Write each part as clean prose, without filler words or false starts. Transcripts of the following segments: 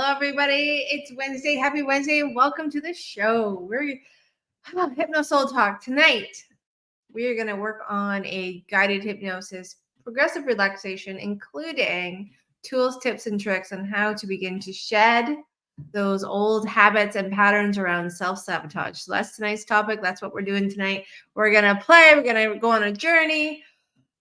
Hello, everybody. It's Wednesday. Happy Wednesday, and welcome to the show. We're Hypno Soul Talk. Tonight, we are going to work on a guided hypnosis, progressive relaxation, including tools, tips, and tricks on how to begin to shed those old habits and patterns around self-sabotage. So that's tonight's topic. That's what we're doing tonight. We're going to play. We're going to go on a journey.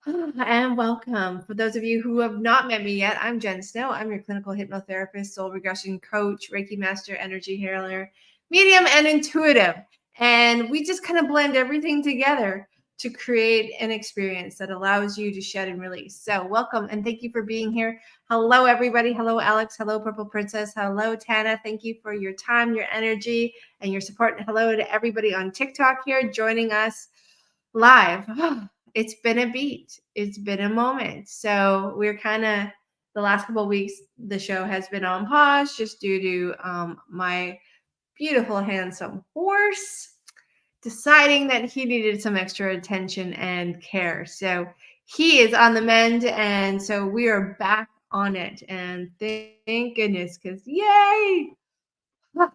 And welcome. For those of you who have not met me yet, I'm Jen Snow. I'm your clinical hypnotherapist, soul regression coach, Reiki master, energy healer, medium, and intuitive. And we just kind of blend everything together to create an experience that allows you to shed and release. So welcome and thank you for being here. Hello, everybody. Hello, Alex. Hello, Purple Princess. Hello, Tana. Thank you for your time, your energy, and your support. And hello to everybody on TikTok here joining us live. It's been a beat. It's been a moment. So we're kind of, the last couple of weeks, the show has been on pause just due to my beautiful, handsome horse deciding that he needed some extra attention and care. So he is on the mend. And so we are back on it. And thank goodness, because yay! But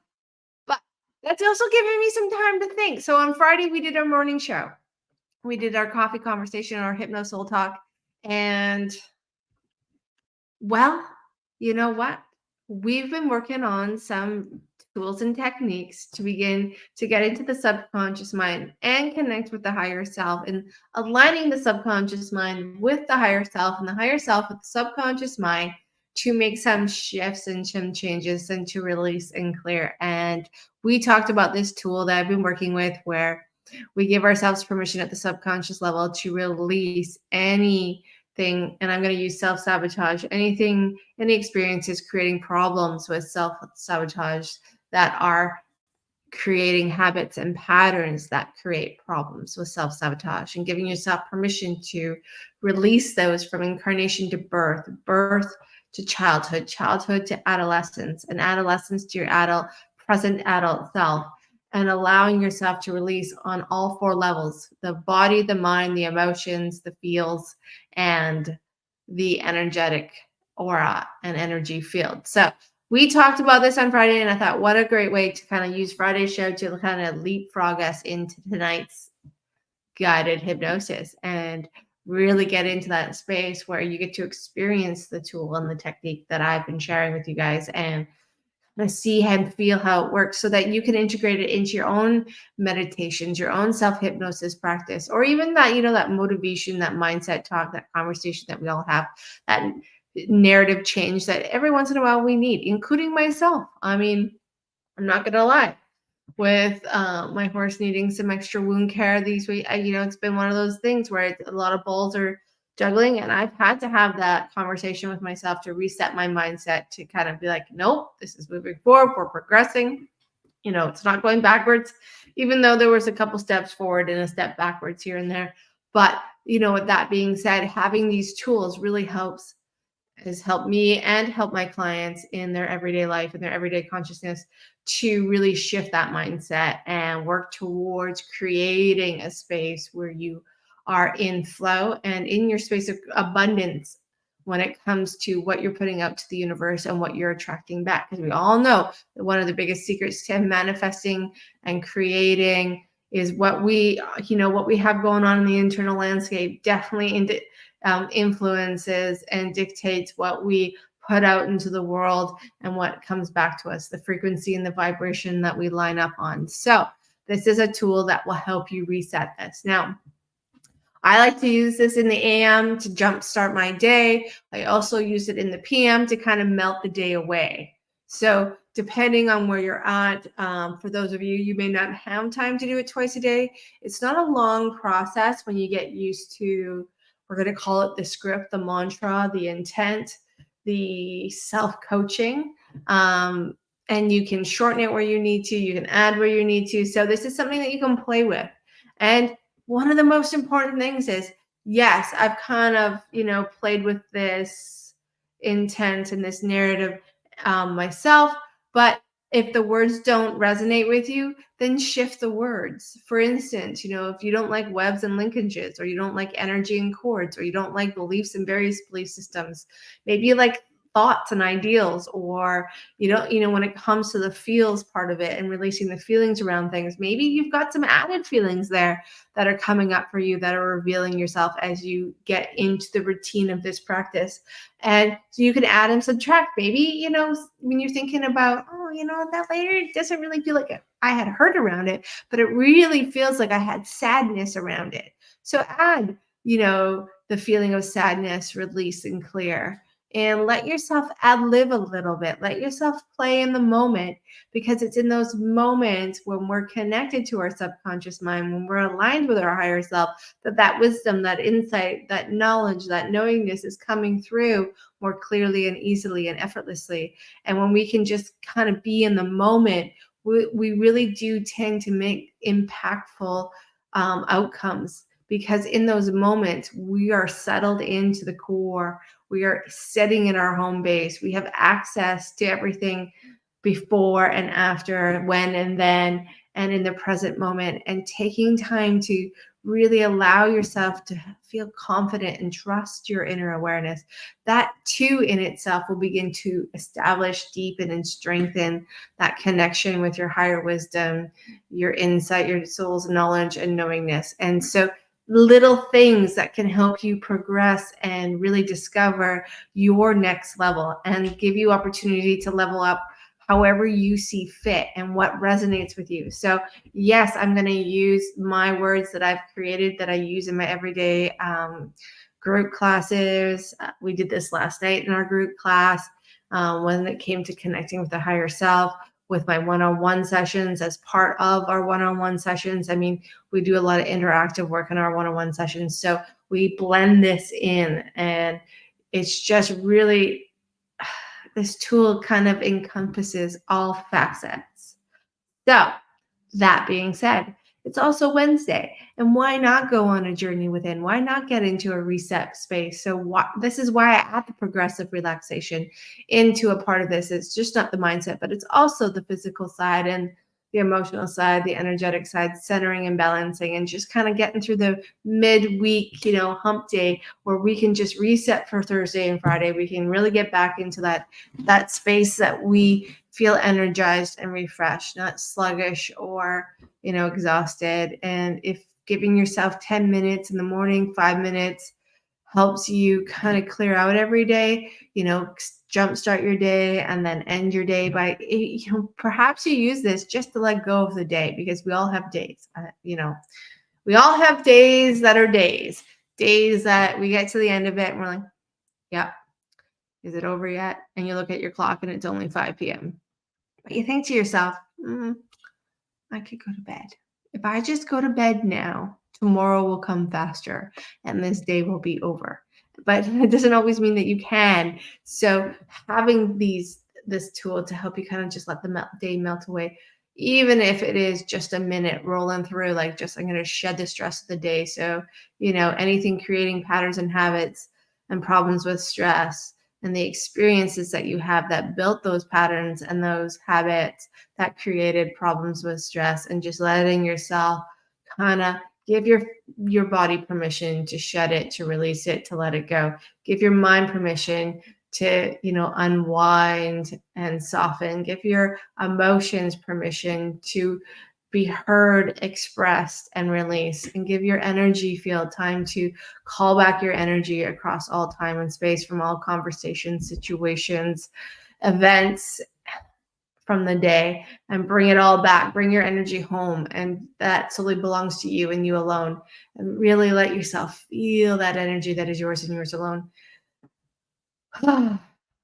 that's also giving me some time to think. So on Friday, we did our morning show. We did our coffee conversation, our Hypno Soul Talk. And well, you know what? We've been working on some tools and techniques to begin to get into the subconscious mind and connect with the higher self, and aligning the subconscious mind with the higher self and the higher self with the subconscious mind to make some shifts and some changes and to release and clear. And we talked about this tool that I've been working with where we give ourselves permission at the subconscious level to release anything, and I'm going to use self-sabotage, any experiences creating problems with self-sabotage that are creating habits and patterns that create problems with self-sabotage, and giving yourself permission to release those from incarnation to birth, birth to childhood, childhood to adolescence, and adolescence to your present adult self, and allowing yourself to release on all four levels: the body, the mind, the emotions, the feels, and the energetic aura and energy field. So we talked about this on Friday, and I thought, what a great way to kind of use Friday's show to kind of leapfrog us into tonight's guided hypnosis and really get into that space where you get to experience the tool and the technique that I've been sharing with you guys, and see and feel how it works so that you can integrate it into your own meditations, your own self-hypnosis practice, or even that, that motivation, that mindset talk, that conversation that we all have, that narrative change that every once in a while we need, including myself. I mean, I'm not going to lie. With my horse needing some extra wound care these weeks, it's been one of those things where a lot of balls are juggling, and I've had to have that conversation with myself to reset my mindset to kind of be like, nope, this is moving forward. We're progressing. It's not going backwards, even though there was a couple steps forward and a step backwards here and there. But, with that being said, having these tools really has helped me and help my clients in their everyday life and their everyday consciousness to really shift that mindset and work towards creating a space where you are in flow and in your space of abundance when it comes to what you're putting out to the universe and what you're attracting back. Because we all know that one of the biggest secrets to manifesting and creating is what we have going on in the internal landscape definitely influences and dictates what we put out into the world and what comes back to us, the frequency and the vibration that we line up on. So this is a tool that will help you reset this. Now, I like to use this in the AM to jumpstart my day. I also use it in the PM to kind of melt the day away. So depending on where you're at, for those of you may not have time to do it twice a day. It's not a long process when you get used to, we're going to call it the script, the mantra, the intent, the self-coaching. And you can shorten it where you need to. You can add where you need to. So this is something that you can play with. And one of the most important things is, yes, I've kind of, played with this intent and this narrative myself, but if the words don't resonate with you, then shift the words. For instance, if you don't like webs and linkages, or you don't like energy and cords, or you don't like beliefs and various belief systems, maybe you like thoughts and ideals, or when it comes to the feels part of it and releasing the feelings around things, maybe you've got some added feelings there that are coming up for you, that are revealing yourself as you get into the routine of this practice. And so you can add and subtract. Maybe, when you're thinking about, oh, that later doesn't really feel like I had hurt around it, but it really feels like I had sadness around it. So add, the feeling of sadness, release, and clear. And let yourself ad lib a little bit. Let yourself play in the moment, because it's in those moments when we're connected to our subconscious mind, when we're aligned with our higher self, that wisdom, that insight, that knowledge, that knowingness is coming through more clearly and easily and effortlessly. And when we can just kind of be in the moment, we really do tend to make impactful outcomes, because in those moments we are settled into the core. We are sitting in our home base. We have access to everything before and after, when and then, and in the present moment, and taking time to really allow yourself to feel confident and trust your inner awareness. That too in itself will begin to establish, deepen, and strengthen that connection with your higher wisdom, your insight, your soul's knowledge and knowingness. And so little things that can help you progress and really discover your next level and give you opportunity to level up however you see fit and what resonates with you. So yes, I'm going to use my words that I've created, that I use in my everyday group classes. We did this last night in our group class when it came to connecting with the higher self, with my one-on-one sessions, as part of our one-on-one sessions. I mean, we do a lot of interactive work in our one-on-one sessions. So we blend this in, and it's just really, this tool kind of encompasses all facets. So that being said, it's also Wednesday, and why not go on a journey within? Why not get into a reset space? So this is why I add the progressive relaxation into a part of this. It's just not the mindset, but it's also the physical side and the emotional side, the energetic side, centering and balancing, and just kind of getting through the midweek, hump day, where we can just reset for Thursday and Friday. We can really get back into that space that we feel energized and refreshed, not sluggish or exhausted. And if giving yourself 10 minutes in the morning, 5 minutes helps you kind of clear out every day, jumpstart your day and then end your day by, perhaps you use this just to let go of the day, because we all have days, we all have days that are days that we get to the end of it and we're like, yeah, is it over yet? And you look at your clock and it's only 5 p.m. But you think to yourself, I could go to bed. If I just go to bed now, tomorrow will come faster and this day will be over. But it doesn't always mean that you can. So having this tool to help you kind of just let the day melt away, even if it is just a minute rolling through, like just, I'm going to shed the stress of the day. So, anything creating patterns and habits and problems with stress, and the experiences that you have that built those patterns and those habits that created problems with stress, and just letting yourself kind of give your body permission to shed it, to release it, to let it go. Give your mind permission to, unwind and soften. Give your emotions permission to be heard, expressed, and released. And give your energy field time to call back your energy across all time and space, from all conversations, situations, events from the day, and bring it all back. Bring your energy home, and that solely belongs to you and you alone. And really let yourself feel that energy that is yours and yours alone. Come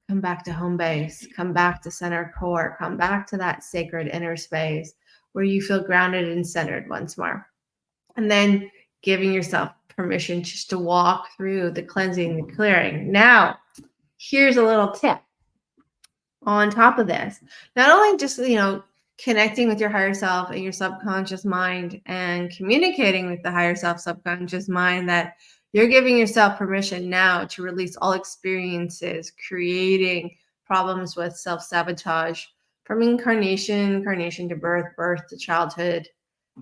back to home base. Come back to center core. Come back to that sacred inner space where you feel grounded and centered once more. And then giving yourself permission just to walk through the cleansing, the clearing. Now, here's a little tip on top of this. Not only just, connecting with your higher self and your subconscious mind, and communicating with the higher self, subconscious mind, that you're giving yourself permission now to release all experiences creating problems with self-sabotage, from incarnation to birth to childhood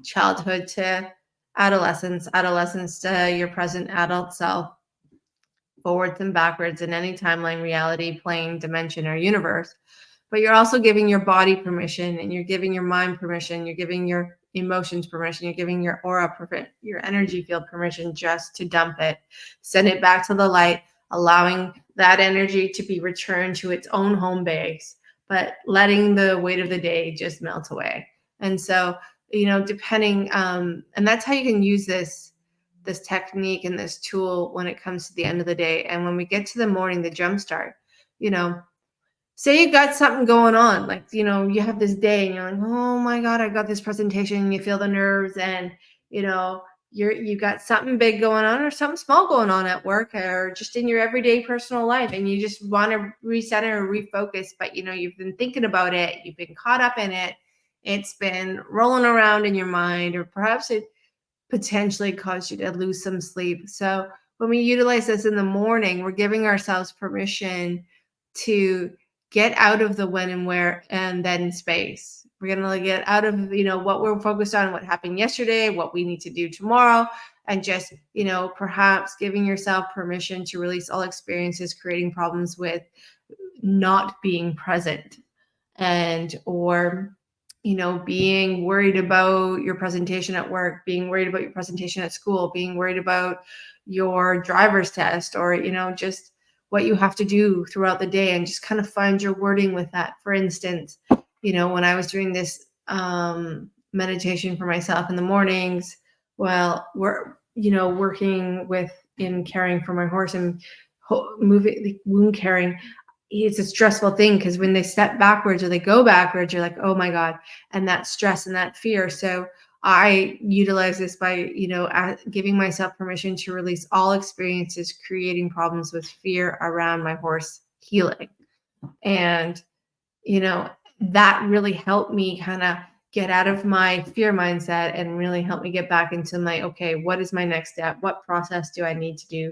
to adolescence to your present adult self. forwards and backwards in any timeline, reality, plane, dimension, or universe. But you're also giving your body permission, and you're giving your mind permission, you're giving your emotions permission, you're giving your aura, your energy field permission just to dump it, send it back to the light, allowing that energy to be returned to its own home base, but letting the weight of the day just melt away. And so, depending, and that's how you can use this technique and this tool when it comes to the end of the day. And when we get to the morning, the jump start, you know, say you got something going on, like, you have this day and you're like, oh my God, I got this presentation, and you feel the nerves, and, you know, you got something big going on or something small going on at work or just in your everyday personal life, and you just want to recenter or refocus, but you've been thinking about it, you've been caught up in it, it's been rolling around in your mind, or perhaps it potentially cause you to lose some sleep. So when we utilize this in the morning, we're giving ourselves permission to get out of the when and where and then space. We're going to get out of, what we're focused on, what happened yesterday, what we need to do tomorrow, and just, perhaps giving yourself permission to release all experiences creating problems with not being present, and or being worried about your presentation at work, being worried about your presentation at school, being worried about your driver's test, or just what you have to do throughout the day, and just kind of find your wording with that. For instance, when I was doing this meditation for myself in the mornings, well, we're working with in caring for my horse and moving, like, wound caring, it's a stressful thing, because when they step backwards or they go backwards, you're like, oh my God, and that stress and that fear. So I utilize this by, giving myself permission to release all experiences creating problems with fear around my horse healing. And, that really helped me kind of get out of my fear mindset and really helped me get back into my, okay, what is my next step? What process do I need to do?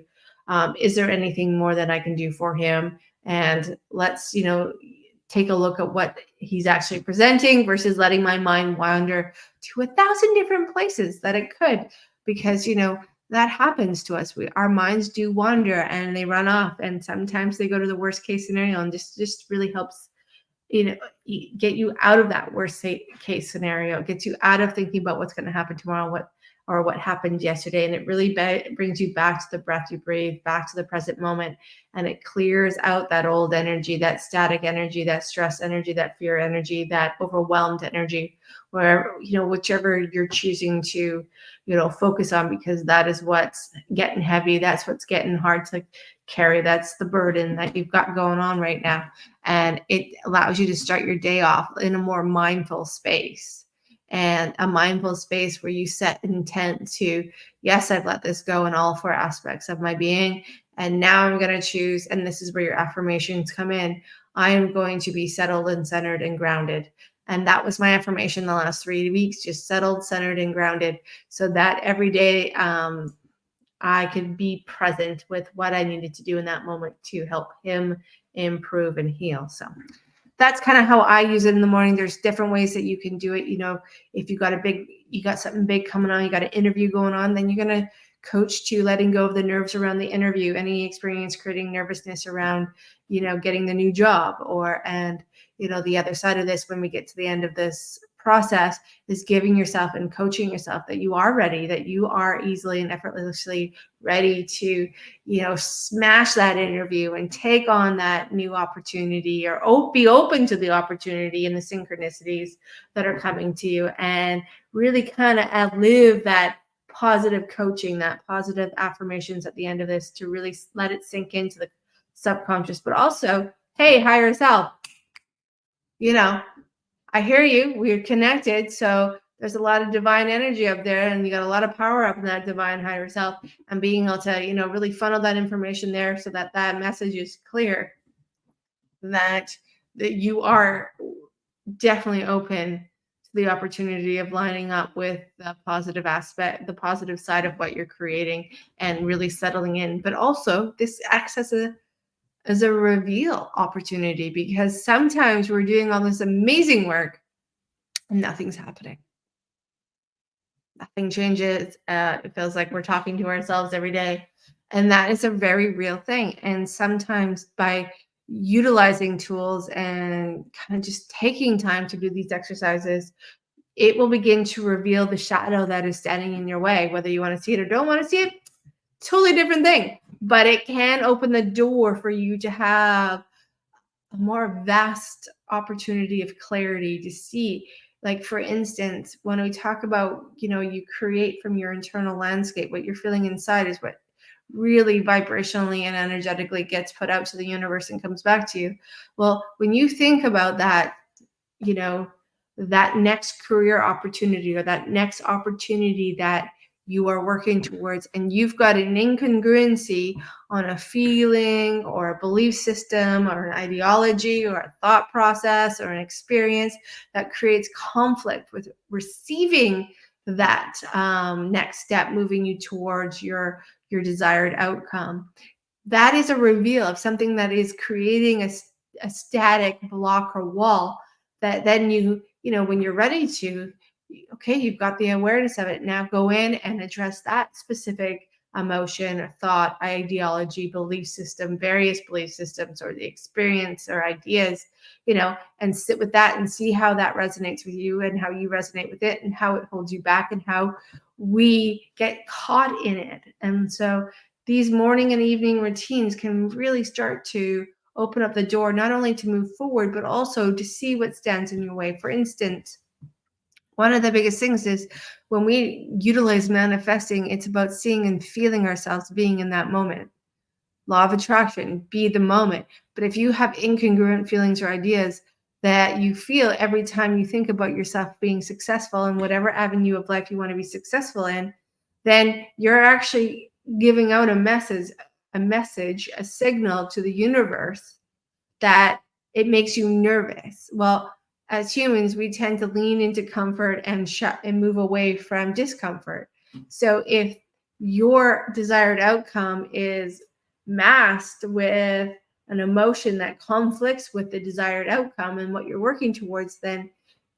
Is there anything more that I can do for him? And let's, take a look at what he's actually presenting versus letting my mind wander to 1,000 different places that it could, because, that happens to us. Our minds do wander and they run off, and sometimes they go to the worst case scenario, and just really helps, get you out of that worst case scenario, gets you out of thinking about what's going to happen tomorrow, what happened yesterday. And it really brings you back to the breath you breathe, back to the present moment. And it clears out that old energy, that static energy, that stress energy, that fear energy, that overwhelmed energy, where, whichever you're choosing to, focus on, because that is what's getting heavy. That's what's getting hard to carry. That's the burden that you've got going on right now. And it allows you to start your day off in a more mindful space, and a mindful space where you set intent to, yes, I've let this go in all 4 aspects of my being. And now I'm going to choose, and this is where your affirmations come in, I am going to be settled and centered and grounded. And that was my affirmation the last 3 weeks, just settled, centered, and grounded, so that every day I could be present with what I needed to do in that moment to help him improve and heal. So that's kind of how I use it in the morning. There's different ways that you can do it. If you got something big coming on, you got an interview going on, then you're going to coach to letting go of the nerves around the interview, any experience creating nervousness around, getting the new job, and the other side of this, when we get to the end of this process, is giving yourself and coaching yourself that you are ready, that you are easily and effortlessly ready to, smash that interview and take on that new opportunity, or be open to the opportunity and the synchronicities that are coming to you, and really kind of live that positive coaching, that positive affirmations at the end of this, to really let it sink into the subconscious. But also, hey, higher self, I hear you. We're connected. So there's a lot of divine energy up there, and you got a lot of power up in that divine higher self, and being able to, really funnel that information there so that that message is clear, that you are definitely open to the opportunity of lining up with the positive aspect, the positive side of what you're creating, and really settling in. But also, this acts as a reveal opportunity, because sometimes we're doing all this amazing work and nothing's happening. Nothing changes. It feels like we're talking to ourselves every day, And that is a very real thing. And sometimes by utilizing tools and kind of just taking time to do these exercises, it will begin to reveal the shadow that is standing in your way. Whether you want to see it or don't want to see it, totally different thing. But it can open the door for you to have a more vast opportunity of clarity to see. Like, for instance, when we talk about, you create from your internal landscape, what you're feeling inside is what really vibrationally and energetically gets put out to the universe and comes back to you. Well, when you think about that, you know, that next career opportunity or that next opportunity that you are working towards, and you've got an incongruency on a feeling or a belief system or an ideology or a thought process or an experience that creates conflict with receiving that next step, moving you towards your desired outcome. That is a reveal of something that is creating a static block or wall that then when you're ready to, okay, you've got the awareness of it. Now go in and address that specific emotion or thought, ideology, belief system, various belief systems, or the experience or ideas, and sit with that and see how that resonates with you and how you resonate with it and how it holds you back and how we get caught in it. And so these morning and evening routines can really start to open up the door, not only to move forward, but also to see what stands in your way. For instance, one of the biggest things is when we utilize manifesting, it's about seeing and feeling ourselves being in that moment. Law of attraction, be the moment. But if you have incongruent feelings or ideas that you feel every time you think about yourself being successful in whatever avenue of life you want to be successful in, then you're actually giving out a signal to the universe that it makes you nervous. Well, as humans, we tend to lean into comfort and move away from discomfort. So if your desired outcome is masked with an emotion that conflicts with the desired outcome and what you're working towards, then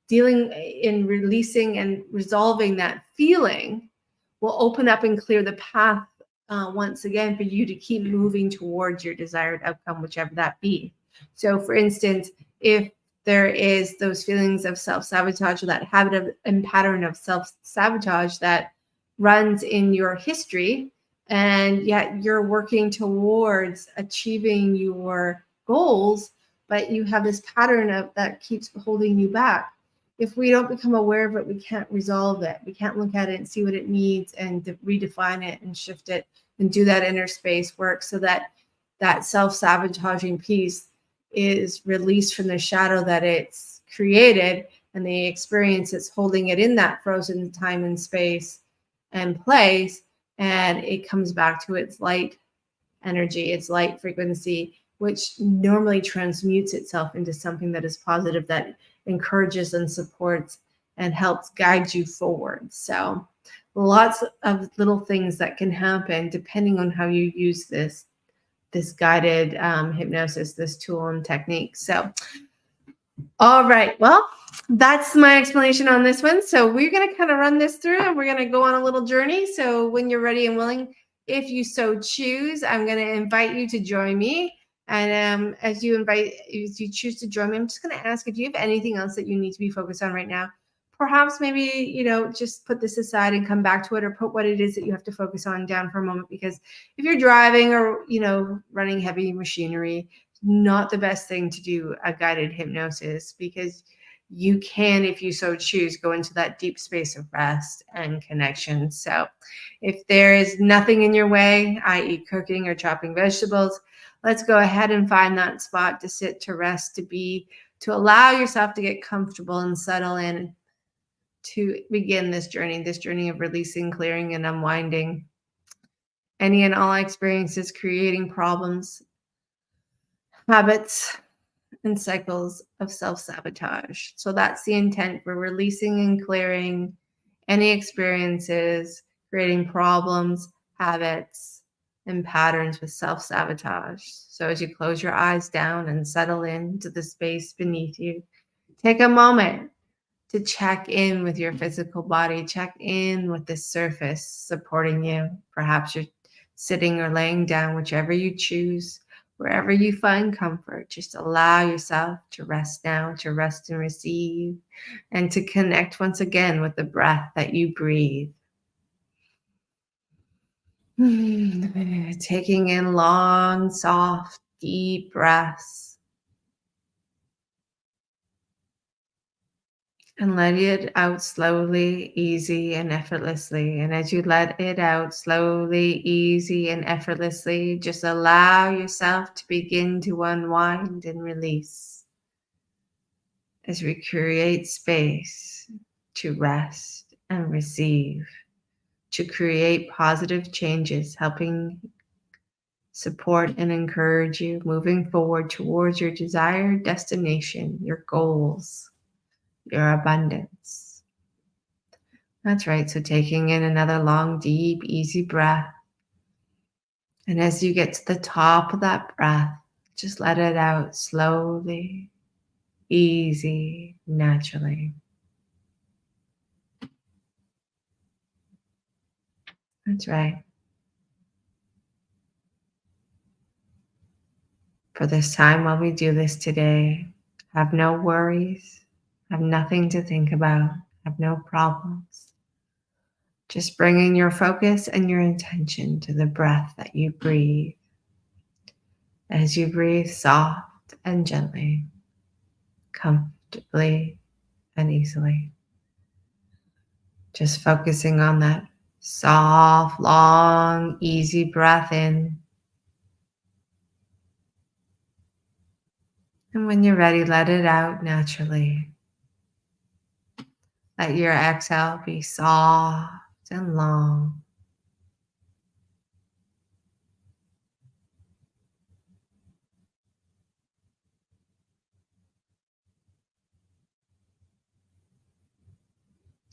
dealing in releasing and resolving that feeling will open up and clear the path once again for you to keep moving towards your desired outcome, whichever that be. So, for instance, if there is those feelings of self-sabotage or that habit of and pattern of self-sabotage that runs in your history, and yet you're working towards achieving your goals, but you have this pattern of that keeps holding you back. If we don't become aware of it, we can't resolve it. We can't look at it and see what it needs and redefine it and shift it and do that inner space work so that that self-sabotaging piece is released from the shadow that it's created and the experience that's holding it in that frozen time and space and place, and it comes back to its light energy, its light frequency, which normally transmutes itself into something that is positive, that encourages and supports and helps guide you forward. So lots of little things that can happen depending on how you use this guided hypnosis, this tool and technique. So, all right, well, that's my explanation on this one. So we're going to kind of run this through and we're going to go on a little journey. So when you're ready and willing, if you so choose, I'm going to invite you to join me. And as you choose to join me, I'm just going to ask if you have anything else that you need to be focused on right now. Perhaps maybe, just put this aside and come back to it, or put what it is that you have to focus on down for a moment. Because if you're driving or, running heavy machinery, not the best thing to do a guided hypnosis, because you can, if you so choose, go into that deep space of rest and connection. So if there is nothing in your way, i.e. cooking or chopping vegetables, let's go ahead and find that spot to sit, to rest, to allow yourself to get comfortable and settle in to begin this journey of releasing, clearing, and unwinding any and all experiences creating problems, habits, and cycles of self-sabotage. So that's the intent. We're releasing and clearing any experiences creating problems, habits, and patterns with self-sabotage. So as you close your eyes down and settle into the space beneath you, take a moment to check in with your physical body, check in with the surface supporting you. Perhaps you're sitting or laying down, whichever you choose, wherever you find comfort. Just allow yourself to rest now, to rest and receive, and to connect once again with the breath that you breathe. Taking in long, soft, deep breaths and let it out slowly, easy, and effortlessly. And as you let it out slowly, easy, and effortlessly, just allow yourself to begin to unwind and release as we create space to rest and receive, to create positive changes, helping support and encourage you moving forward towards your desired destination, your goals, your abundance. That's right. So taking in another long, deep, easy breath. And as you get to the top of that breath, just let it out slowly, easy, naturally. That's right. For this time while we do this today, have no worries, have nothing to think about, have no problems. Just bringing your focus and your intention to the breath that you breathe. As you breathe soft and gently, comfortably and easily. Just focusing on that soft, long, easy breath in. And when you're ready, let it out naturally. Let your exhale be soft and long.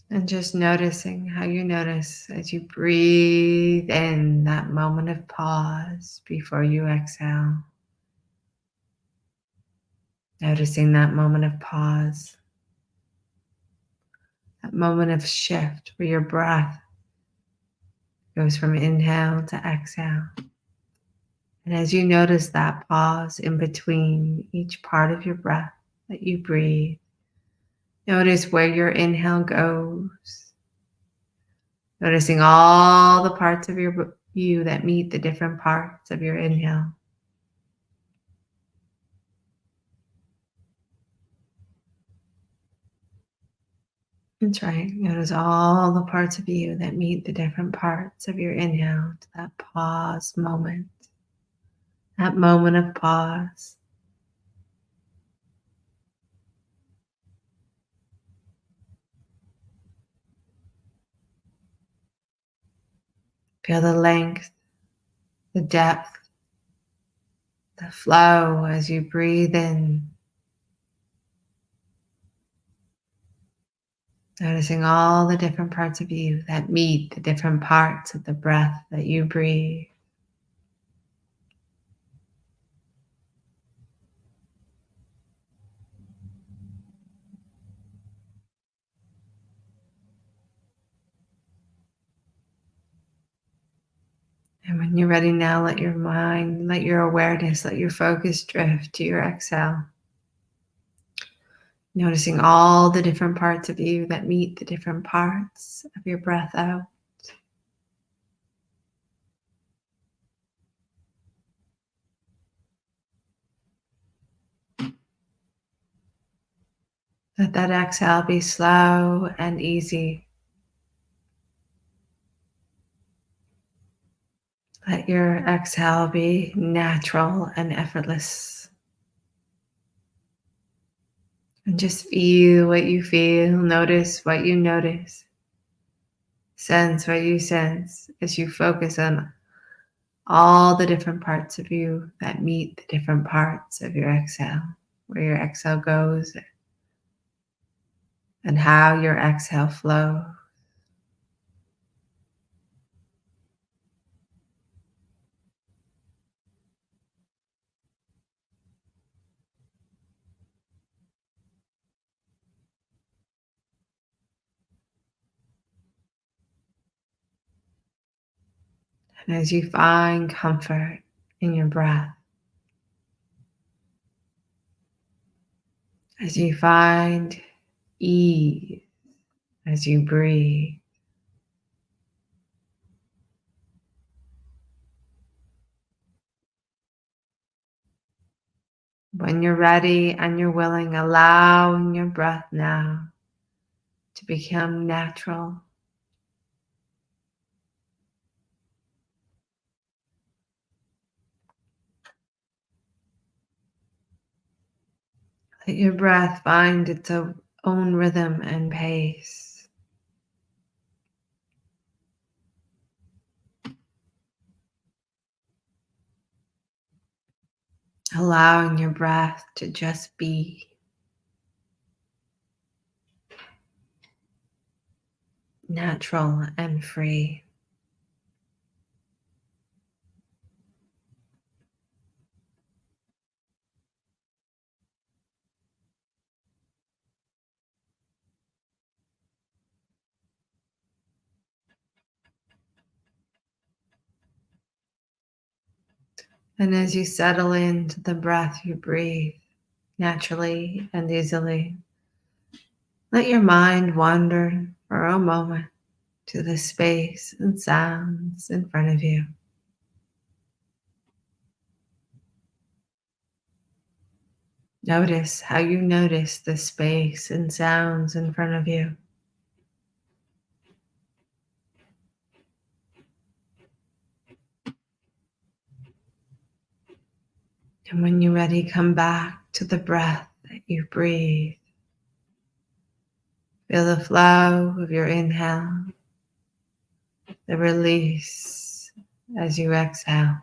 And just noticing how you notice as you breathe in that moment of pause before you exhale. Noticing that moment of pause, that moment of shift where your breath goes from inhale to exhale. And as you notice that pause in between each part of your breath that you breathe, notice where your inhale goes. Noticing all the parts of you that meet the different parts of your inhale. That's right. Notice all the parts of you that meet the different parts of your inhale to that pause moment. That moment of pause. Feel the length, the depth, the flow as you breathe in. Noticing all the different parts of you that meet the different parts of the breath that you breathe. And when you're ready now, let your mind, let your awareness, let your focus drift to your exhale. Noticing all the different parts of you that meet the different parts of your breath out. Let that exhale be slow and easy. Let your exhale be natural and effortless. And just feel what you feel, notice what you notice, sense what you sense as you focus on all the different parts of you that meet the different parts of your exhale, where your exhale goes and how your exhale flows. And as you find comfort in your breath, as you find ease as you breathe, when you're ready and you're willing, allowing your breath now to become natural. Let your breath find its own rhythm and pace, allowing your breath to just be natural and free. And as you settle into the breath, you breathe naturally and easily. Let your mind wander for a moment to the space and sounds in front of you. Notice how you notice the space and sounds in front of you. And when you're ready, come back to the breath that you breathe. Feel the flow of your inhale, the release as you exhale.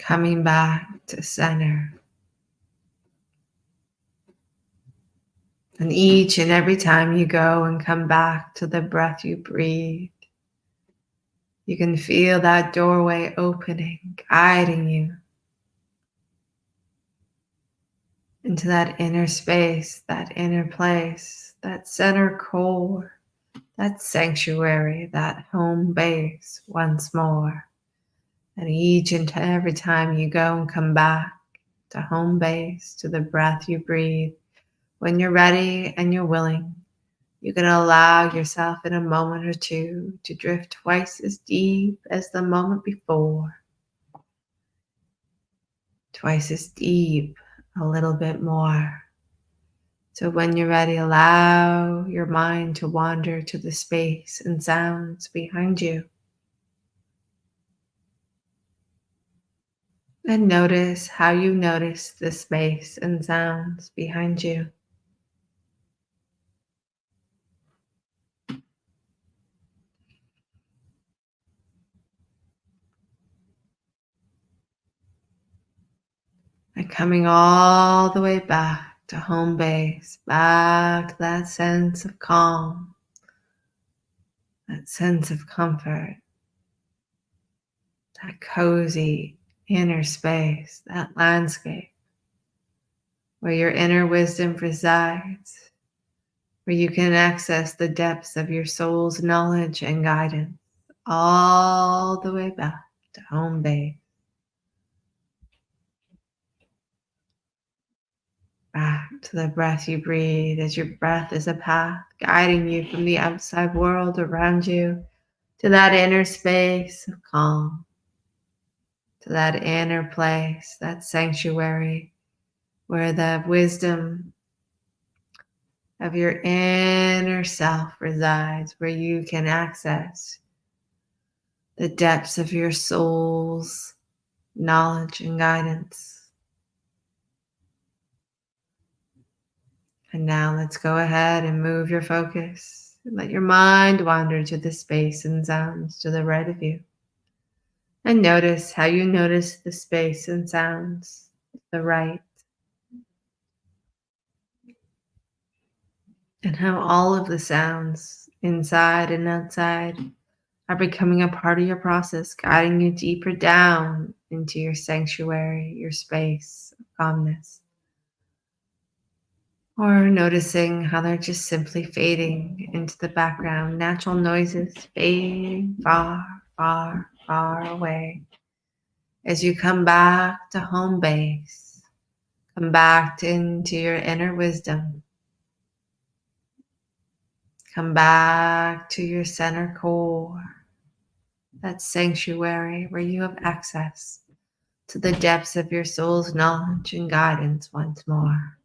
Coming back to center. And each and every time you go and come back to the breath you breathe, you can feel that doorway opening, guiding you into that inner space, that inner place, that center core, that sanctuary, that home base once more. And each and every time you go and come back to home base, to the breath you breathe, when you're ready and you're willing, you can allow yourself in a moment or two to drift twice as deep as the moment before. Twice as deep, a little bit more. So when you're ready, allow your mind to wander to the space and sounds behind you. And notice how you notice the space and sounds behind you. And coming all the way back to home base, back to that sense of calm, that sense of comfort, that cozy inner space, that landscape where your inner wisdom resides, where you can access the depths of your soul's knowledge and guidance, all the way back to home base, back to the breath you breathe, as your breath is a path guiding you from the outside world around you to that inner space of calm, to that inner place, that sanctuary where the wisdom of your inner self resides, where you can access the depths of your soul's knowledge and guidance. And now let's go ahead and move your focus. Let your mind wander to the space and sounds to the right of you. And notice how you notice the space and sounds to the right. And how all of the sounds inside and outside are becoming a part of your process, guiding you deeper down into your sanctuary, your space of calmness. or noticing how they're just simply fading into the background, natural noises fading far, far, far away as you come back to home base, come back into your inner wisdom, come back to your center core, that sanctuary where you have access to the depths of your soul's knowledge and guidance once more.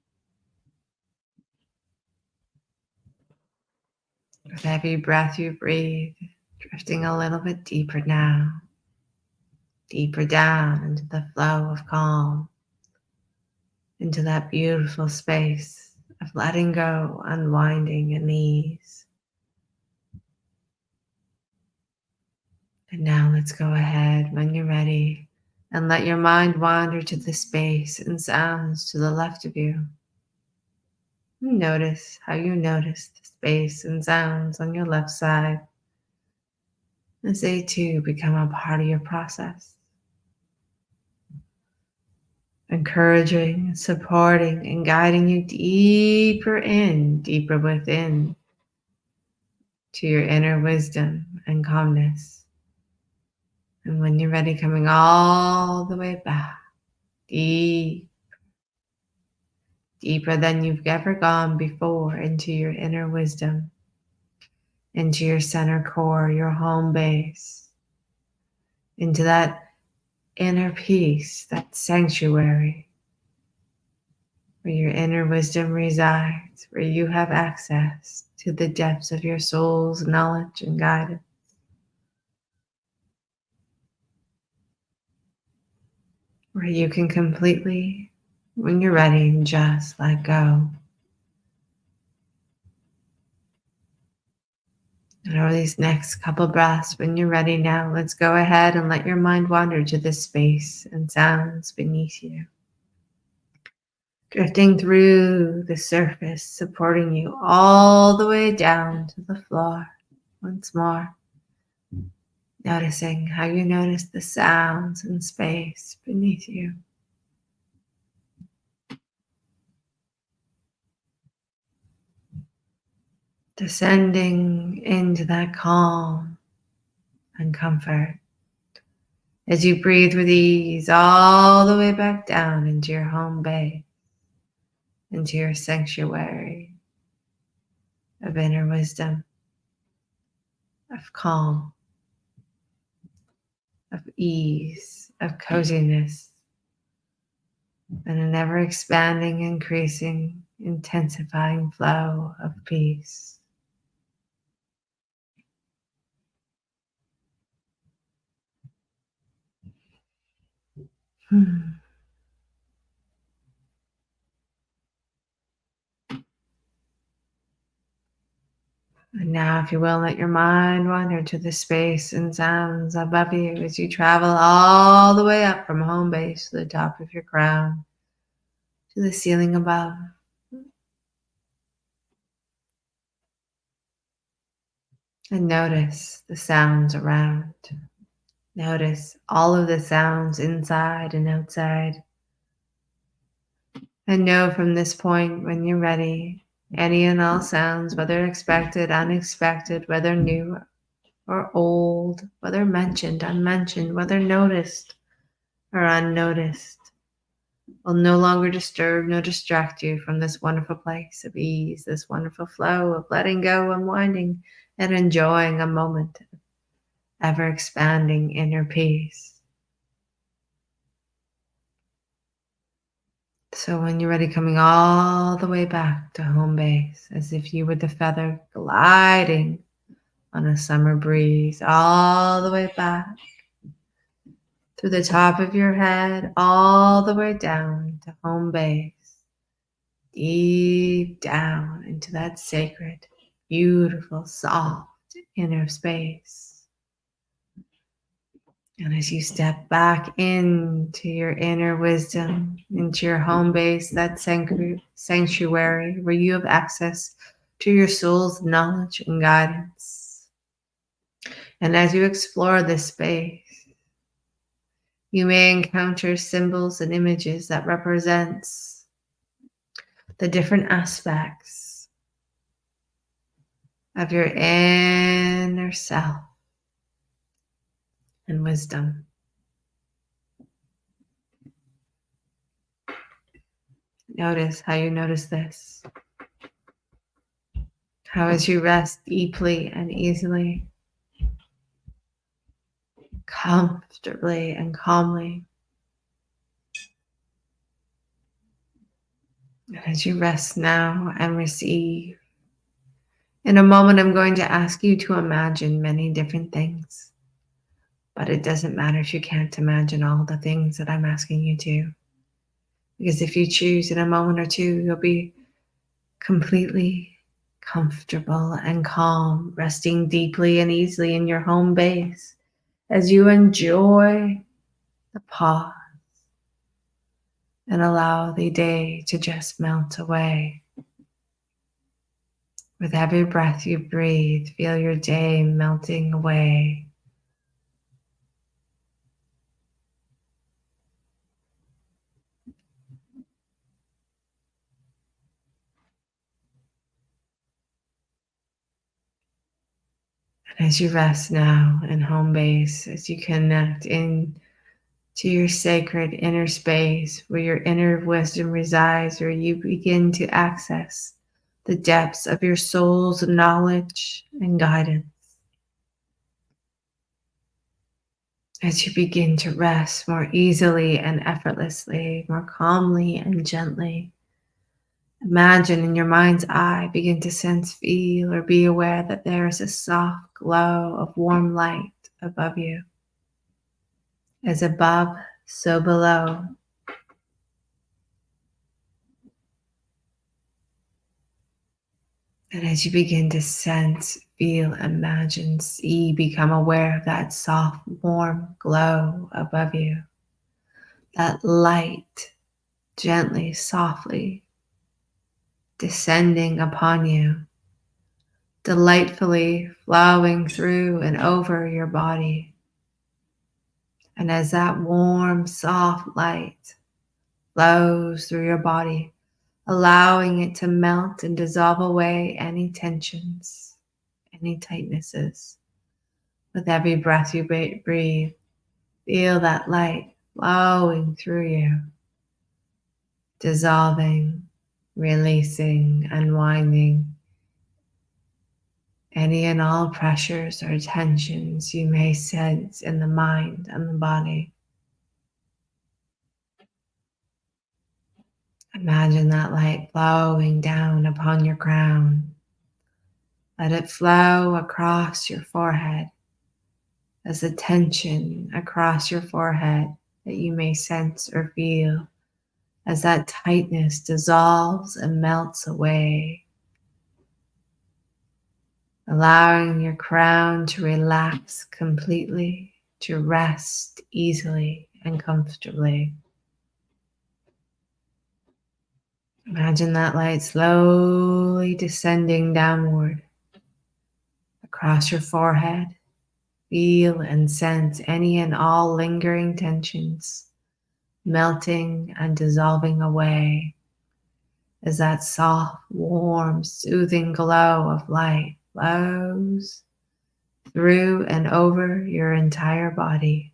With every breath you breathe, drifting a little bit deeper now, deeper down into the flow of calm, into that beautiful space of letting go, unwinding, and ease. And now let's go ahead when you're ready and let your mind wander to the space and sounds to the left of you. Notice how you notice the space and sounds on your left side as they too become a part of your process. Encouraging, supporting, and guiding you deeper in, deeper within to your inner wisdom and calmness. And when you're ready, coming all the way back, deep, deeper than you've ever gone before into your inner wisdom, into your center core, your home base, into that inner peace, that sanctuary where your inner wisdom resides, where you have access to the depths of your soul's knowledge and guidance. Where you can completely, when you're ready, just let go. And over these next couple breaths, when you're ready now, let's go ahead and let your mind wander to the space and sounds beneath you. Drifting through the surface, supporting you all the way down to the floor. Once more, noticing how you notice the sounds and space beneath you. Descending into that calm and comfort as you breathe with ease all the way back down into your home base, into your sanctuary of inner wisdom, of calm, of ease, of coziness, and an ever expanding, increasing, intensifying flow of peace. And now, if you will, let your mind wander to the space and sounds above you as you travel all the way up from home base to the top of your crown, to the ceiling above. And notice the sounds around. Notice all of the sounds inside and outside. And know from this point, when you're ready, any and all sounds, whether expected, unexpected, whether new or old, whether mentioned, unmentioned, whether noticed or unnoticed, will no longer disturb nor distract you from this wonderful place of ease, this wonderful flow of letting go, unwinding, and enjoying a moment of ever expanding inner peace. So when you're ready, coming all the way back to home base, as if you were the feather gliding on a summer breeze, all the way back through the top of your head, all the way down to home base, deep down into that sacred, beautiful, soft inner space. And as you step back into your inner wisdom, into your home base, that sanctuary where you have access to your soul's knowledge and guidance. And as you explore this space, you may encounter symbols and images that represents the different aspects of your inner self and wisdom. Notice how you notice this. How as you rest deeply and easily, comfortably and calmly, and as you rest now and receive, in a moment I'm going to ask you to imagine many different things, but it doesn't matter if you can't imagine all the things that I'm asking you to, because if you choose in a moment or two, you'll be completely comfortable and calm, resting deeply and easily in your home base as you enjoy the pause and allow the day to just melt away. With every breath you breathe, feel your day melting away. And as you rest now in home base, as you connect in to your sacred inner space where your inner wisdom resides, where you begin to access the depths of your soul's knowledge and guidance. As you begin to rest more easily and effortlessly, more calmly and gently, imagine in your mind's eye, begin to sense, feel, or be aware that there is a soft glow of warm light above you. As above, so below. And as you begin to sense, feel, imagine, see, become aware of that soft, warm glow above you. That light gently, softly descending upon you, delightfully flowing through and over your body. And as that warm, soft light flows through your body, allowing it to melt and dissolve away any tensions, any tightnesses. With every breath you breathe, feel that light flowing through you, dissolving, releasing, unwinding any and all pressures or tensions you may sense in the mind and the body. Imagine that light flowing down upon your crown. Let it flow across your forehead as the tension across your forehead that you may sense or feel as that tightness dissolves and melts away, allowing your crown to relax completely, to rest easily and comfortably. Imagine that light slowly descending downward across your forehead. Feel and sense any and all lingering tensions melting and dissolving away as that soft, warm, soothing glow of light flows through and over your entire body.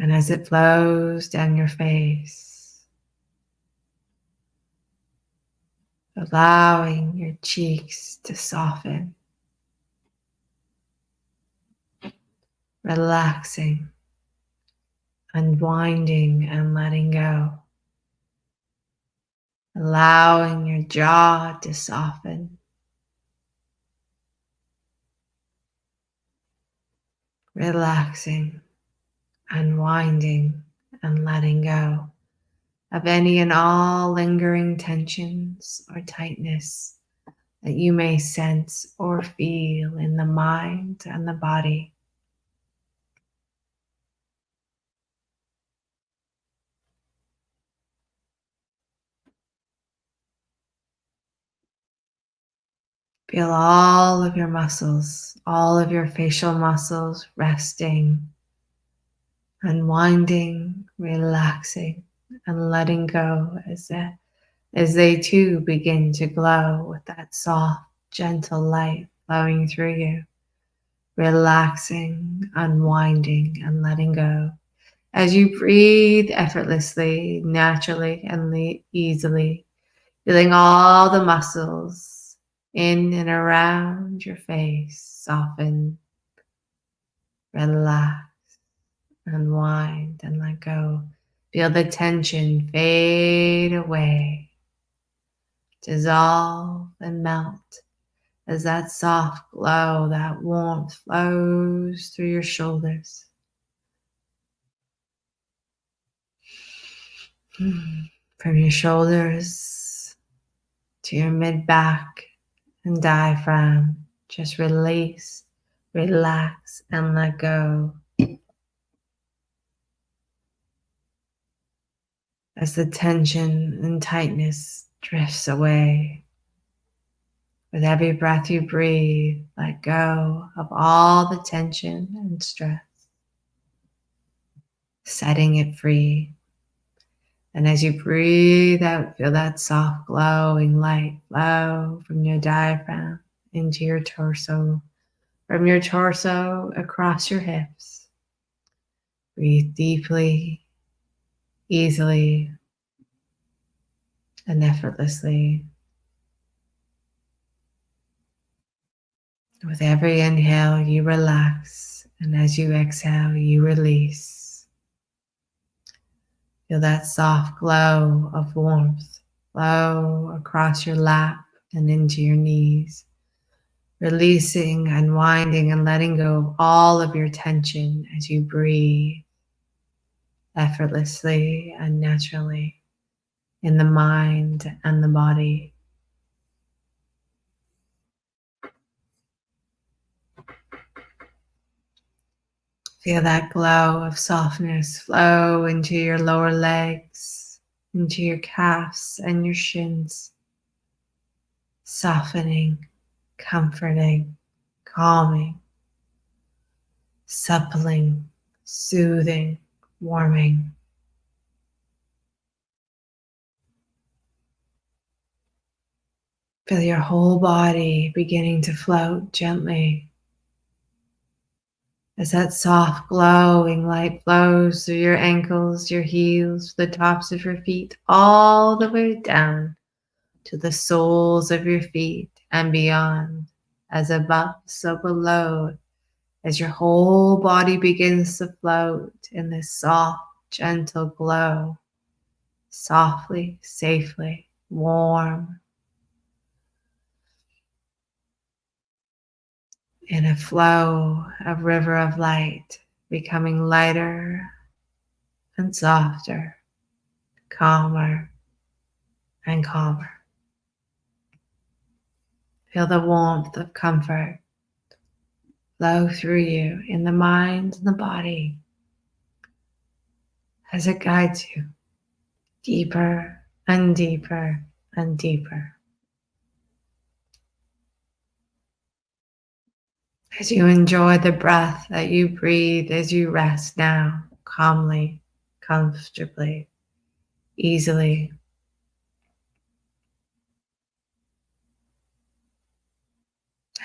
And as it flows down your face, allowing your cheeks to soften, relaxing, unwinding and letting go, allowing your jaw to soften, relaxing, unwinding and letting go of any and all lingering tensions or tightness that you may sense or feel in the mind and the body. Feel all of your muscles, all of your facial muscles resting, unwinding, relaxing and letting go as they too begin to glow with that soft, gentle light flowing through you, relaxing, unwinding, and letting go. As you breathe effortlessly, naturally, and easily, feeling all the muscles in and around your face soften, relax, unwind, and let go. Feel the tension fade away, dissolve, and melt as that soft glow, that warmth flows through your shoulders. From your shoulders to your mid back and diaphragm, just release, relax, and let go. As the tension and tightness drifts away, with every breath you breathe, let go of all the tension and stress, setting it free. And as you breathe out, feel that soft glowing light flow from your diaphragm into your torso, from your torso across your hips. Breathe deeply, easily, and effortlessly. With every inhale, you relax, and as you exhale, you release. Feel that soft glow of warmth flow across your lap and into your knees, releasing, unwinding, and letting go of all of your tension as you breathe effortlessly and naturally in the mind and the body. Feel that glow of softness flow into your lower legs, into your calves and your shins, softening, comforting, calming, suppling, soothing, warming. Feel your whole body beginning to float gently as that soft glowing light flows through your ankles, your heels, the tops of your feet, all the way down to the soles of your feet and beyond. As above, so below, as your whole body begins to float in this soft, gentle glow, softly, safely, warm, in a flow, a river of light, becoming lighter and softer, calmer and calmer. Feel the warmth of comfort flow through you in the mind and the body as it guides you deeper and deeper and deeper. As you enjoy the breath that you breathe as you rest now, calmly, comfortably, easily.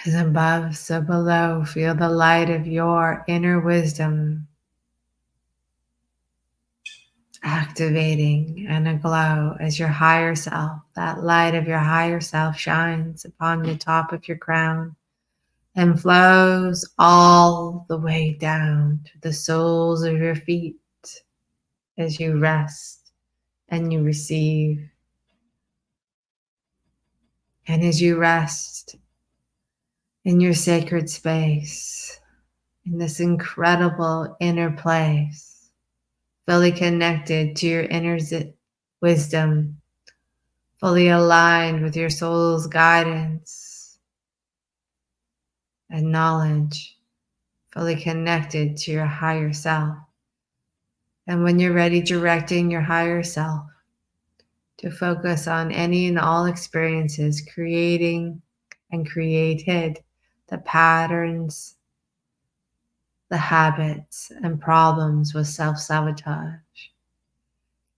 As above, so below, feel the light of your inner wisdom activating and aglow as your higher self, that light of your higher self shines upon the top of your crown and flows all the way down to the soles of your feet as you rest and you receive. And as you rest in your sacred space, in this incredible inner place, fully connected to your inner wisdom, fully aligned with your soul's guidance and knowledge, fully connected to your higher self. And when you're ready, directing your higher self to focus on any and all experiences, creating and created the patterns, the habits, and problems with self-sabotage.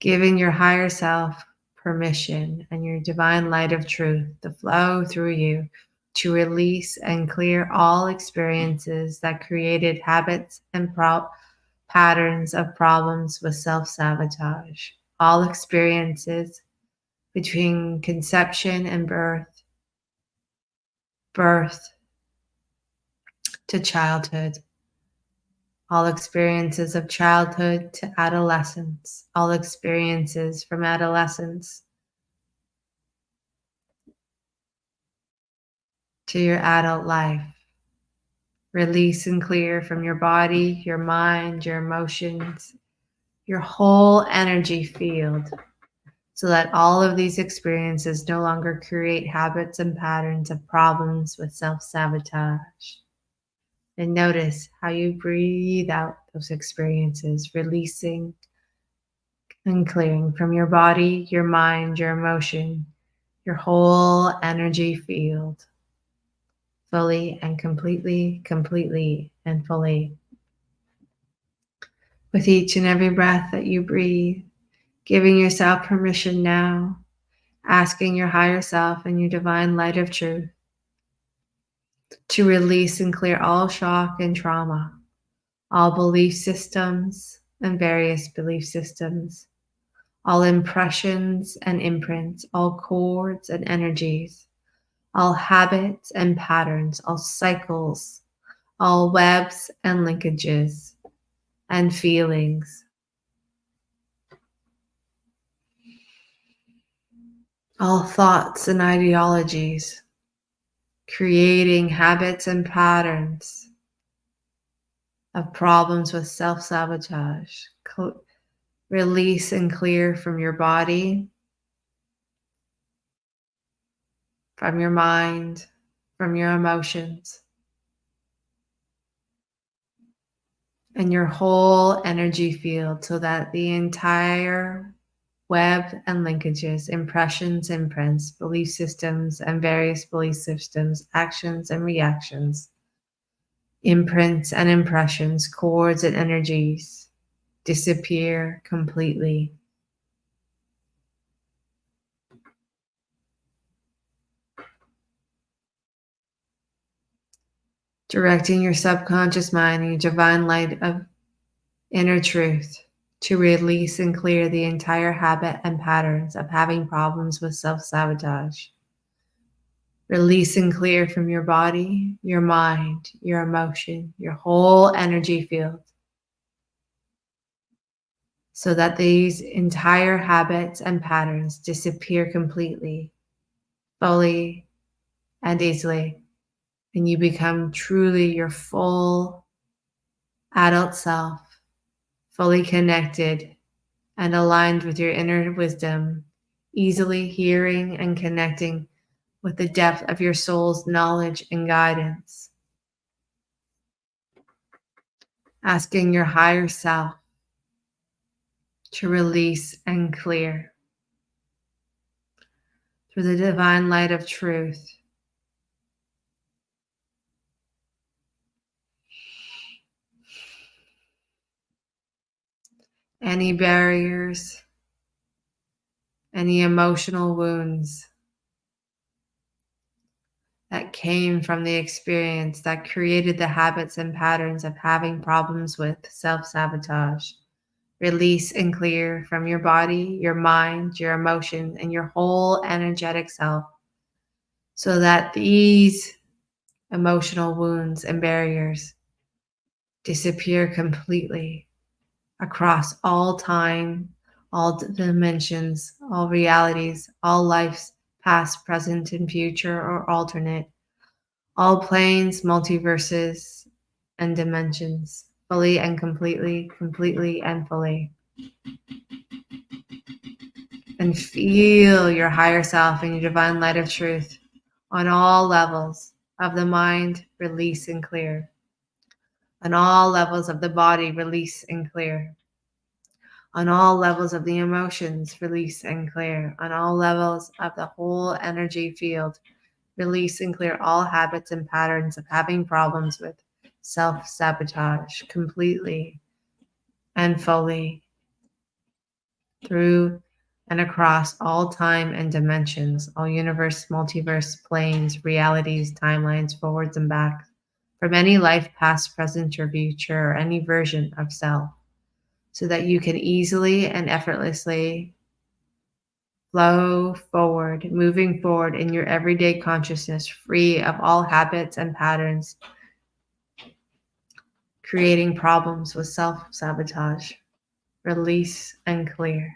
giving your higher self permission and your divine light of truth to flow through you to release and clear all experiences that created habits and patterns of problems with self sabotage. All experiences between conception and birth to childhood, all experiences of childhood to adolescence, all experiences from adolescence to your adult life. Release and clear from your body, your mind, your emotions, your whole energy field, so that all of these experiences no longer create habits and patterns of problems with self sabotage. And notice how you breathe out those experiences, releasing and clearing from your body, your mind, your emotion, your whole energy field, fully and completely, completely and fully. With each and every breath that you breathe, giving yourself permission now, asking your higher self and your divine light of truth to release and clear all shock and trauma, all belief systems and various belief systems, all impressions and imprints, all cords and energies, all habits and patterns, all cycles, all webs and linkages and feelings, all thoughts and ideologies, creating habits and patterns of problems with self sabotage. Release and clear from your body, from your mind, from your emotions, and your whole energy field, so that the entire web and linkages, impressions, imprints, belief systems, and various belief systems, actions and reactions, imprints and impressions, cords and energies disappear completely. Directing your subconscious mind and your divine light of inner truth to release and clear the entire habit and patterns of having problems with self sabotage. Release and clear from your body, your mind, your emotion, your whole energy field, so that these entire habits and patterns disappear completely, fully, and easily, and you become truly your full adult self, fully connected and aligned with your inner wisdom, easily hearing and connecting with the depth of your soul's knowledge and guidance. Asking your higher self to release and clear through the divine light of truth any barriers, any emotional wounds that came from the experience that created the habits and patterns of having problems with self sabotage. Release and clear from your body, your mind, your emotions, and your whole energetic self, so that these emotional wounds and barriers disappear completely across all time, all dimensions, all realities, all lives, past, present, and future, or alternate, all planes, multiverses, and dimensions, fully and completely, completely and fully. And feel your higher self and your divine light of truth on all levels of the mind, release and clear. On all levels of the body, release and clear. On all levels of the emotions, release and clear. On all levels of the whole energy field, release and clear all habits and patterns of having problems with self-sabotage completely and fully. through and across all time and dimensions, all universe, multiverse, planes, realities, timelines, forwards and back, from any life, past, present, or future, or any version of self, so that you can easily and effortlessly flow forward, moving forward in your everyday consciousness, free of all habits and patterns, creating problems with self sabotage. Release and clear.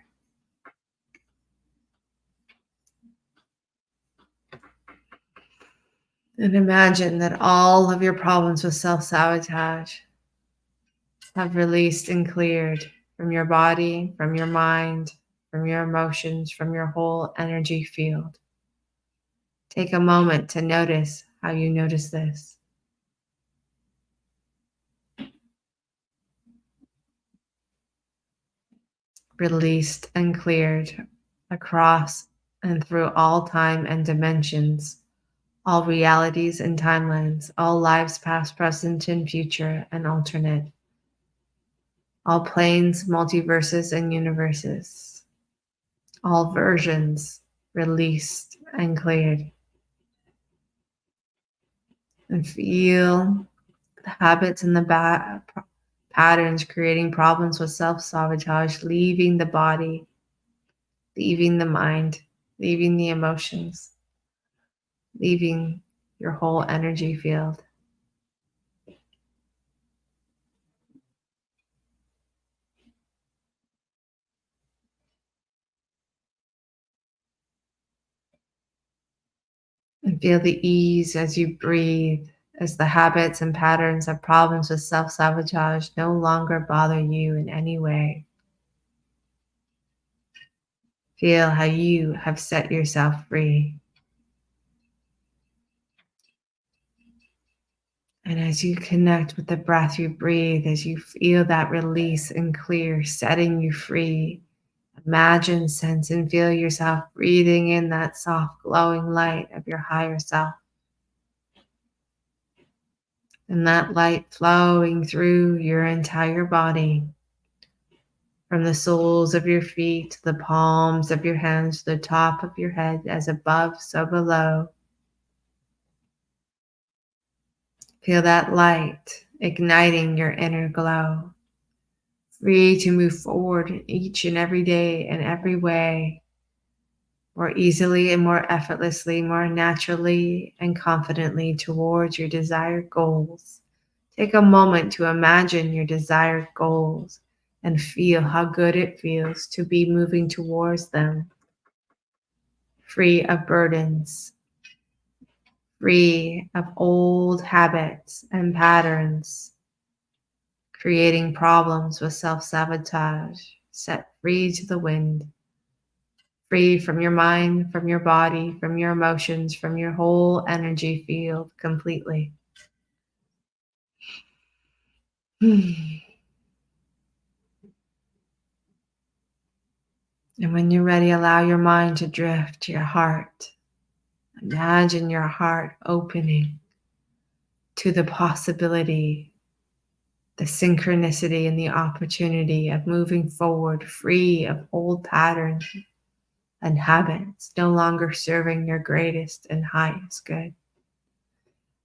And imagine that all of your problems with self sabotage have released and cleared from your body, from your mind, from your emotions, from your whole energy field. Take a moment to notice how you notice this. Released and cleared across and through all time and dimensions, all realities and timelines, all lives past, present, and future, and alternate, all planes, multiverses, and universes, all versions released and cleared. And feel the habits and the patterns creating problems with self sabotage, leaving the body, leaving the mind, leaving the emotions, leaving your whole energy field. And feel the ease as you breathe, as the habits and patterns of problems with self sabotage no longer bother you in any way. Feel how you have set yourself free. And as you connect with the breath you breathe, as you feel that release and clear, setting you free, imagine, sense, and feel yourself breathing in that soft, glowing light of your higher self. And that light flowing through your entire body, from the soles of your feet to the palms of your hands to the top of your head, as above, so below. Feel that light igniting your inner glow, free to move forward each and every day in every way, more easily and more effortlessly, more naturally and confidently towards your desired goals. Take a moment to imagine your desired goals and feel how good it feels to be moving towards them, free of burdens, free of old habits and patterns, creating problems with self-sabotage, set free to the wind, free from your mind, from your body, from your emotions, from your whole energy field completely. And when you're ready, allow your mind to drift to your heart. Imagine your heart opening to the possibility, the synchronicity, and the opportunity of moving forward free of old patterns and habits, no longer serving your greatest and highest good.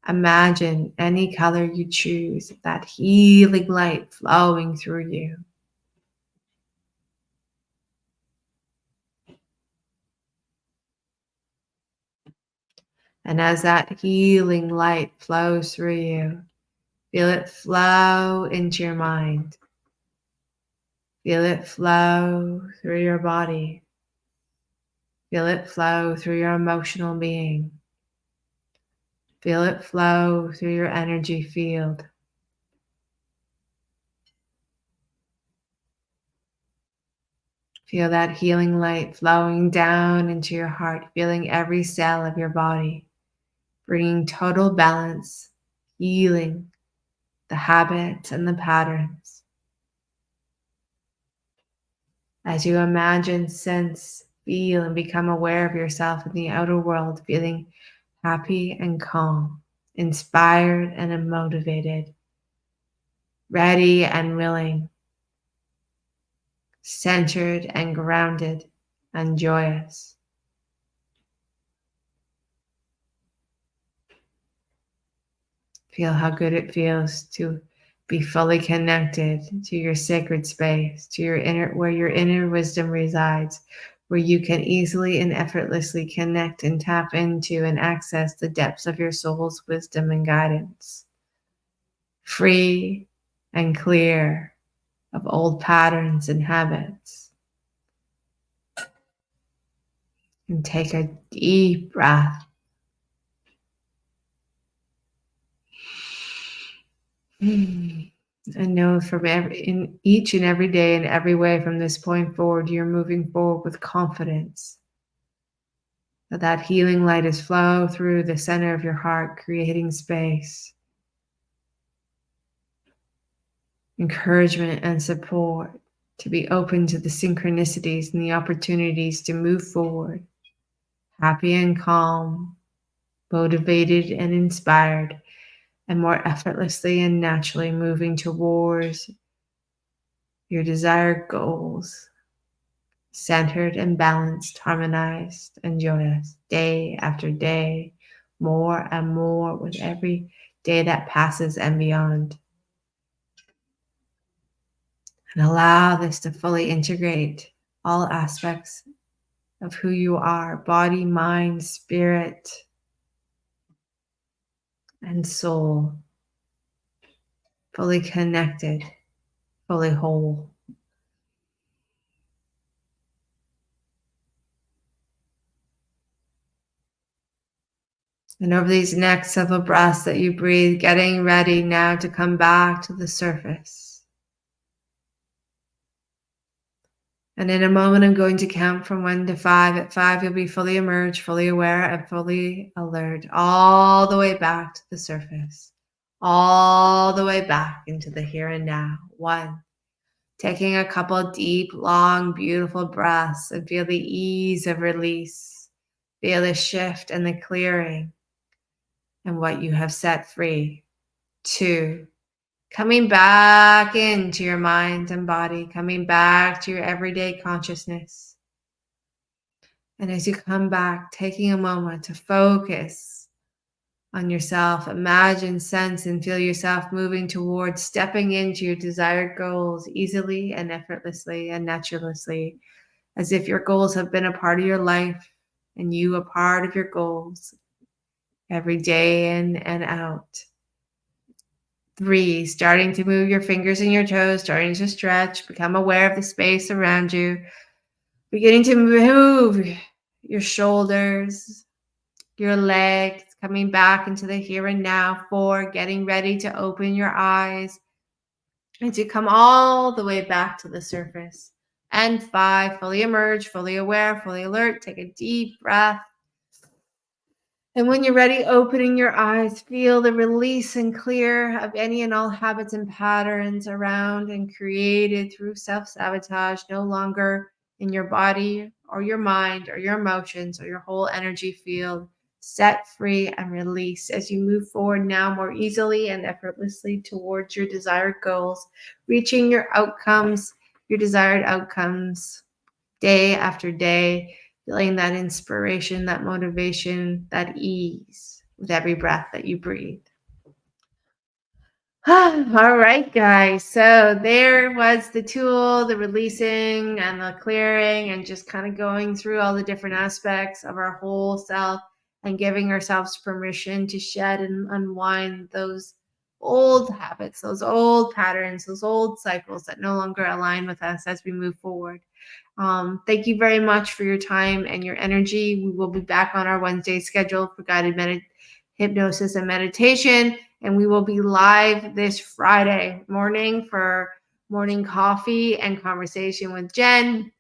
Imagine any color you choose, that healing light flowing through you. And as that healing light flows through you, feel it flow into your mind. Feel it flow through your body. Feel it flow through your emotional being. Feel it flow through your energy field. Feel that healing light flowing down into your heart, feeling every cell of your body, bringing total balance, healing the habits and the patterns. As you imagine, sense, feel, and become aware of yourself in the outer world, feeling happy and calm, inspired and motivated, ready and willing, centered and grounded and joyous. Feel how good it feels to be fully connected to your sacred space, to your where your inner wisdom resides, where you can easily and effortlessly connect and tap into and access the depths of your soul's wisdom and guidance. Free and clear of old patterns and habits. And take a deep breath. And know in each and every day and every way from this point forward, you're moving forward with confidence. That healing light is flow through the center of your heart, creating space, encouragement, and support to be open to the synchronicities and the opportunities to move forward, happy and calm, motivated and inspired, and more effortlessly and naturally moving towards your desired goals, centered and balanced, harmonized and joyous, day after day, more and more with every day that passes and beyond. And allow this to fully integrate all aspects of who you are, body, mind, spirit, and soul, fully connected, fully whole. And over these next several breaths that you breathe, getting ready now to come back to the surface. And in a moment, I'm going to count from 1 to 5. At 5, you'll be fully emerged, fully aware, and fully alert, all the way back to the surface, all the way back into the here and now. 1, taking a couple deep, long, beautiful breaths and feel the ease of release. Feel the shift and the clearing and what you have set free. 2, coming back into your mind and body, coming back to your everyday consciousness. And as you come back, taking a moment to focus on yourself, imagine, sense, and feel yourself moving towards stepping into your desired goals easily and effortlessly and naturally, as if your goals have been a part of your life and you a part of your goals every day in and out. 3, starting to move your fingers and your toes, starting to stretch, become aware of the space around you, beginning to move your shoulders, your legs, coming back into the here and now. 4, getting ready to open your eyes and to come all the way back to the surface. And 5, fully emerge, fully aware, fully alert. Take a deep breath. And when you're ready, opening your eyes, feel the release and clear of any and all habits and patterns around and created through self-sabotage, no longer in your body or your mind or your emotions or your whole energy field. Set free and release as you move forward now more easily and effortlessly towards your desired goals, reaching your outcomes, your desired outcomes day after day. Feeling that inspiration, that motivation, that ease with every breath that you breathe. All right, guys. So there was the tool, the releasing and the clearing, and just kind of going through all the different aspects of our whole self and giving ourselves permission to shed and unwind those old habits, those old patterns, those old cycles that no longer align with us as we move forward. Thank you very much for your time and your energy. We will be back on our Wednesday schedule for guided hypnosis and meditation. And we will be live this Friday morning for morning coffee and conversation with Jen.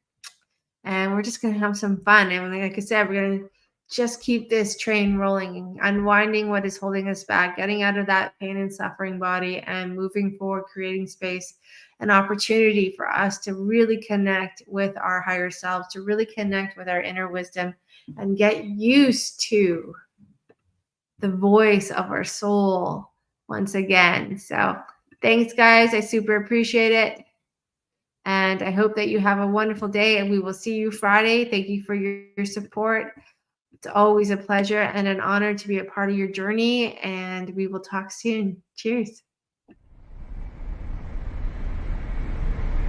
And we're just going to have some fun. And like I said, we're going to just keep this train rolling, unwinding what is holding us back, getting out of that pain and suffering body and moving forward, creating space, an opportunity for us to really connect with our higher selves, to really connect with our inner wisdom and get used to the voice of our soul once again. So thanks, guys. I super appreciate it. And And I hope that you have a wonderful day, and we will see you Friday. Thank you for your support. It's always a pleasure and an honor to be a part of your journey, and we will talk soon. Cheers.